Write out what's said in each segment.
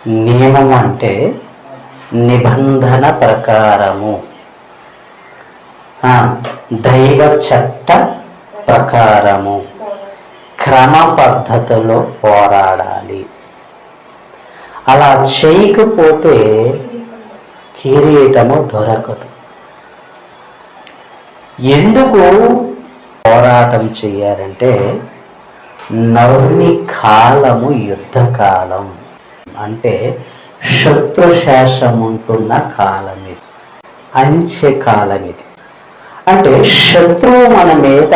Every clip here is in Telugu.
నియమం అంటే నిబంధన ప్రకారము, దైవ చట్ట ప్రకారము, క్రమ పద్ధతిలో పోరాడాలి. అలా చేయకపోతే కిరీటము దొరకదు. ఎందుకు పోరాటం చేయాలంటే నవమి కాలము యుద్ధకాలం, అంటే శత్రుశాసం ఉంటున్న కాలం ఇది, అంత్యకాలం ఇది. అంటే శత్రువు మన మీద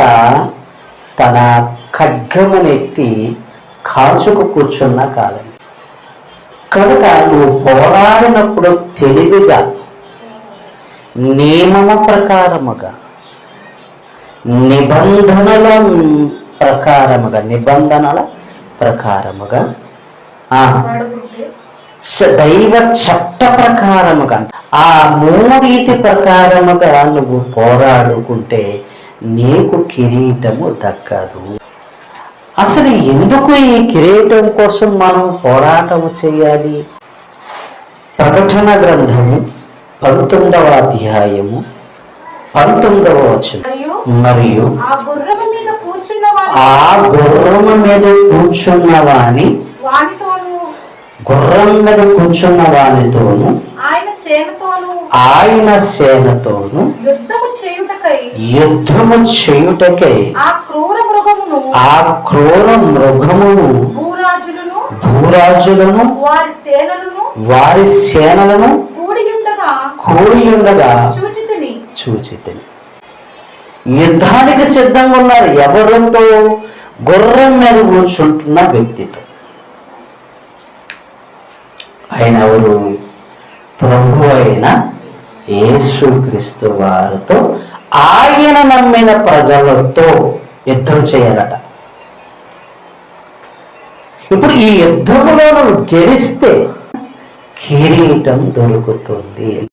తన ఖడ్గమునెత్తి కాచుకు కూర్చున్న కాలం. కనుక నువ్వు పోరాడినప్పుడు తెలివిగా నియమము ప్రకారముగా నిబంధనల ప్రకారముగా దైవ చట్ట ప్రకారముగా, ఆ మూడిటి ప్రకారముగా నువ్వు పోరాడుకుంటే నీకు కిరీటము దక్కదు. అసలు ఎందుకు ఈ కిరీటం కోసం మనం పోరాటము చేయాలి? ప్రకటన గ్రంథము 19వ అధ్యాయము 19వ వచనం, మరియు ఆ గుర్రము మీద కూర్చున్నవాని గుర్రం మీద కూర్చున్న వానితోను ఆయన సేనతోను యుద్ధము చేయుటకై ఆ క్రూర మృగమును భూరాజులను వారి సేనలను కూడియుండగా చూచితిని. యుద్ధానికి సిద్ధంగా ఉన్నారు. ఎవరితో? గుర్రం మీద కూర్చుంటున్న వ్యక్తితో. ఆయన ఎవరు? ప్రభు అయిన యేసుక్రీస్తు వారితో, ఆయన నమ్మిన ప్రజలతో యుద్ధం చేయాలట. ఇప్పుడు ఈ యుద్ధములో నువ్వు గెలిస్తే కిరీటం దొరుకుతుంది.